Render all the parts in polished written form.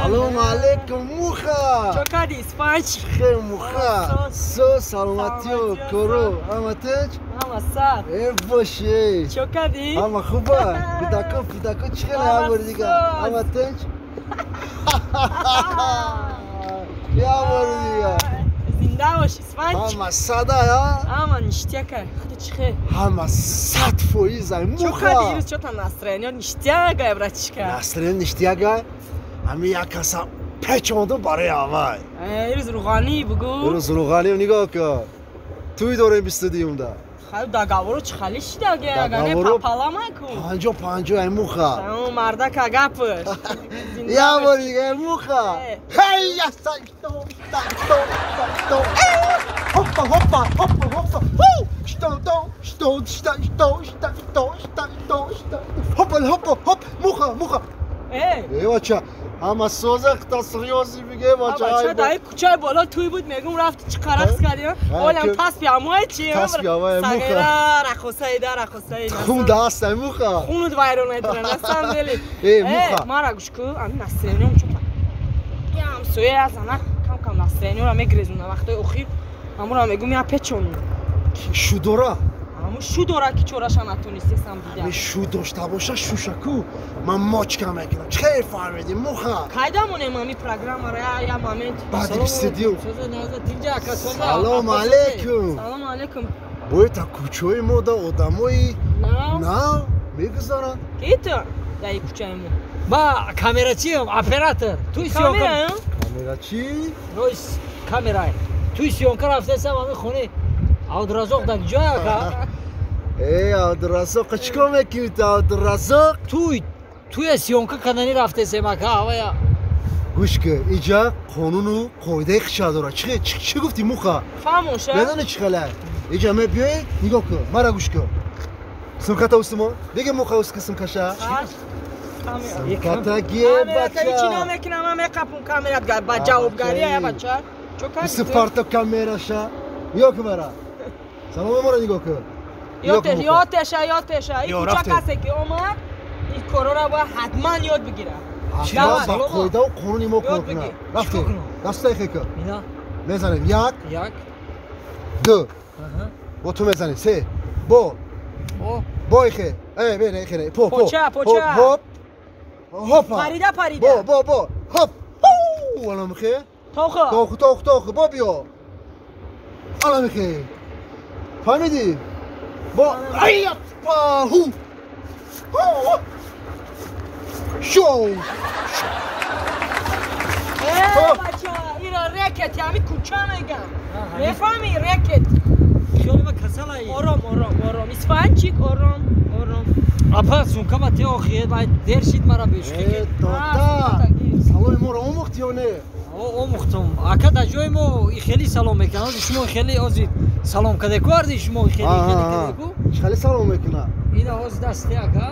سلام علیکم موخا چو کردی اسفنج خیر موخا سو سلامتی و کرو همه تج همه سر ای باشه چو کردی همه خوبه پیداکو چی خیلی هم دیگه همه تج یا دیگه زنده باش اسفنج همه صدا یا همه نشتیا کرد خود چی خیلی همه 100% موخا چو کردی ایروز چو تا نصرانی ها نشتیا گای برای چی کرد نصرین نشتیا گای همه یک کسا پیچوندو برای همه ایروز روغانی بگو ایروز روغانی نگاه که توی داریم استودیومدا خیلی داگاورو چه خالی شده اگه پاپالا مکن پنجو ای موخا اون مردک اگپش یا باری دیگه ای موخا هی یا سایتو هوپا هوپا موخا ای بچه همه سوزه تا سریوزی بگه بچه بچه دایی کوچه بالا توی بود میگم رفتی چی قرقص کردی اولم تسبیح هموی چی تسبیح هموی موخا سگیره رخوصایی خون دست ای موخا خونود ویرون ایدرن هستم بلی ای موخا ما را گوش که امی نسترینی هم چون یه همسویه از همه کم نسترینی رو میگریزونه وقتی اخیر همون رو میگم یه پیچونی شو داره همون شو داره که چورش هم نتونستی سم دیدم شو داشته باشه شوشکو من ماچ کم میکنم چه فهمیدی موخا کایدامونه مامی پروگرام را یا مامنت بعد استودیو سلام علیکم سلام علیکم باید تا کوچوی ما دا آدمایی نه میگذارن کی تو دایی کوچه ما ما کامera چیم اپراتور توی سیونکر کامera چی؟ رویس کامرای توی سیونکر رفته سم همه خونه عبدالرزاق در جای اکا ای عبدالرزاق چیکار میکنی تا عبدالرزاق؟ توی سیونکر کندنی رفته سم اکا هوایا گوش که اینجا قانون و قاعده خشا داره چی گفتی موخا؟ فهموشه؟ بدانه چی خله؟ اینجا می بیای نگاه کن مرا گوش کن سمکتا اوستما بگه موخا اوست که سمکشا سمکتا گیه بچه چی نمیکنم همه قپون کامیرات با جوابگاریه یا بچه مثل پارتا کامیراشا یا که برا سلام مرا نگاه کن یادشه این کوچه کسی که اومد این کارو را باید حتما یاد بگیره با قاعده و قانونی ما کار کنه رفته دسته خیلی کن میزنیم یک دو با تو میزنیم سه با خیلی بینه خیلی پوچه هوپا پریده با هوپ الان میخواه توخ با بیا الان میخواه فهمیدی با ایت با هو شو بچه اینا رکت یعنی کوچه میگم میفهمی رکت خیلی با کسل آرام اسفند چیک آرام اپا سونکا با تی آخیه باید در شید مرا بشکی دادا سلام ما را آموخت یا نه؟ آموختم اکا در جای ما خیلی سلام میکنم شما خیلی آزید سلام کده کردی شما خیلی کده کو خیلی سلام میکنم این آز دسته اکا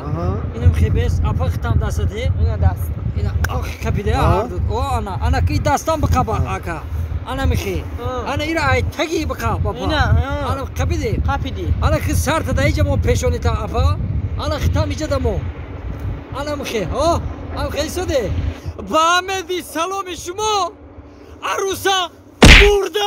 اینم خیبس اپا ختم دسته اینا دست اینا آخ کپیده او انا کی دستم بکبا اکا انا میخی انا ایرا ای تگی بکا بابا انا کپیده انا کی سرت دایجا مو پیشونی تا اپا انا ختم ایجا دمو انا میخی ام خیلی سوده با همه سلام شما عروسا برده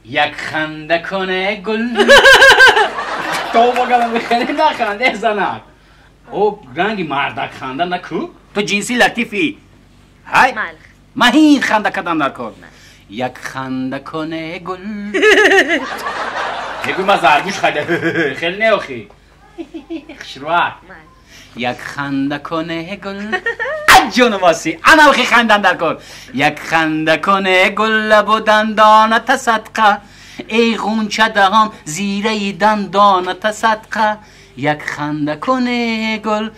یک خنده کنه گل تو بگم بخنده نخنده زنک او رنگی مردک خنده نکو تو جنسی لطیفی های مهین خنده کدن نکن یک خنده کنه گل بگو ما زرگوش خیلی نیوخی خشروک یک خنده کنه گل جون واسی انا بخی خندن در کن یک خنده کنه گل لب و دندانت صدقه ای غنچه دهان زیره دندانت صدقه یک خنده کنه گل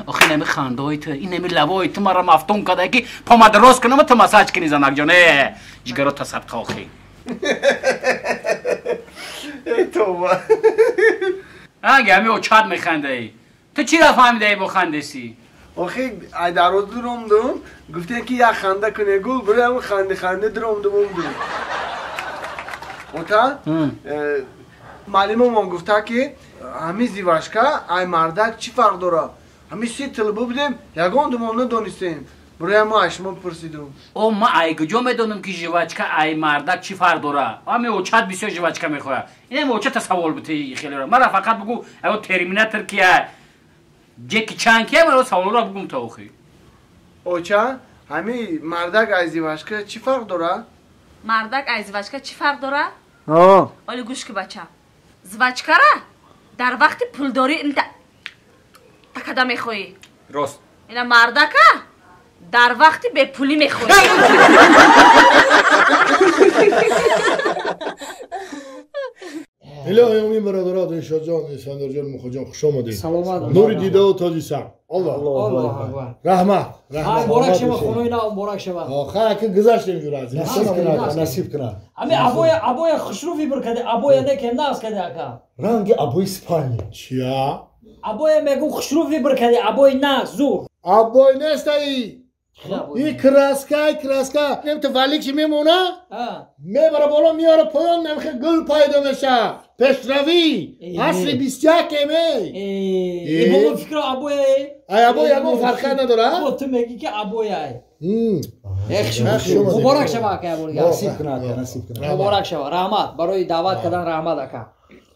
آخه نمی خنده های تو این نمی لبای تو مرا مفتون کده که پا درست کنم تو مساج کنی زنک جانه جگرات تا صدقه آخی ای توبه اگه همه او چاد میخنده ای تو چی را فهمیده ای بخنده سی؟ آخه در رو درومدم گفته که یک خنده کنه گل برای همون خنده درومدم و تا معلممون گفته که همین زیواشکا ای مردک چی فرق داره همین سی طلبه بودیم یگان دومان ندانستیم برای ما اشما پرسیدم او ما ای کجا میدونم که ژواچکا ای مردک چی فرق داره همین اوچت بسیار ژواچکا میخواه این اوچت سوال بوده خیلی را مرا فقط بگو او ترمیناتور کیه جکی چان کیه مرا سوال را بگم تا اخی اوچا همین مردک ای زیواشکا چی فرق داره مردک ای زیواشکا چی فرق داره آه ولی گوش که بچه زیواشکا را در وقت پولداری اینتا تکده میخوایی راست اینا مردکا در وقت به پولی میخوایی الهی امین برادرات انشاد جان اسفندیار جان مخا جان خوش آمدید سلامت نوری دیده و تاجی سر الله الله اکبر رحمت های مبارک شما خونوی نه مبارک شما آخه که گذشت اینجور از نصیب کنه همه ابوی خوشروفی برکده ابوی نه که ناز کده اکا رنگ ابوی اسپانیا چیا؟ ابوی میگو خوشروفی برکده ابوی نه زور ابوی نیست این کراسکا نیم تو ولیک چی میمونه؟ میبره بالا میاره پایان نمیخه گل پیدا میشه پشروی اصلی 21 می ای بابا فکر ابوی ای ابوی همون فرقه نداره؟ با تو میگی که ابوی شما مبارک شما که ابوی نصیب کنه مبارک شما رحمت برای دعوت کردن رحمت اکا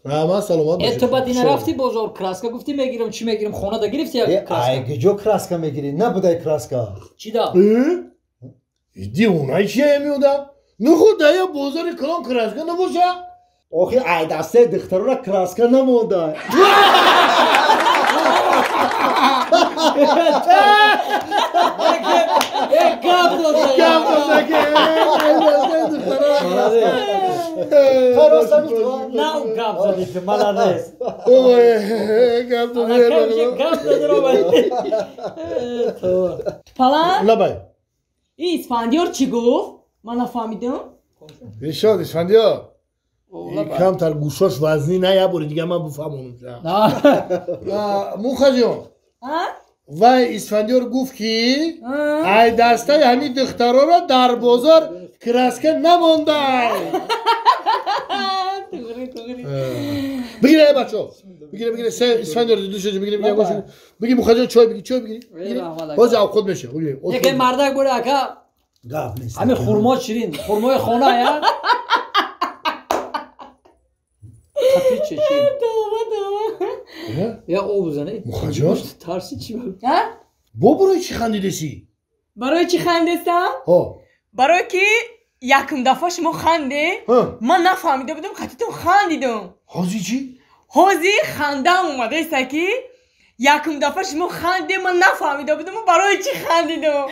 رحمت سلامت باشید تو بعد این رفتی بازار کراسکا گفتی میگیرم چی میگیرم خونه دا گرفتی کراسکا ای جو کراسکا میگیری نبوده کراسکا چی دا ایدی اونایی چیه میودم نخود دایی بازار کلام کراسکا نباشه آخی ای دسته دختر را کراسکا نمونده گپ داده نه اون گپ دادی که ملارس گپ داده رو باید پلان لبای این اسفندیار چی گفت؟ من نفهمیدم ایشاد اسفندیار کم تر گوشاش وزنی نه یه باری دیگه من بفهمونم موخا جون و اسفندیار گفت که ای دسته همین دخترها را در بازار کراسکا نمونده بگیره ای بچه بگیره اسفندیار دوشش بگیره بگی موخا جون چای بگیری باز او خود میشه یکی مردک بوده اکا همین خورما شیرین خورمای خونه یا خطی چه یا او بزنه موخا جون ترسی چی بود؟ برای چی خندیدسی؟ برای چی خندستم؟ برای که یکم دفعه شما خنده من نفهمیده بودم خطی تو خندیدم حاضی چی؟ حاضی خندم اومده است که یکم دفعه شما خنده من نفهمیده بودم برای چی خندیدم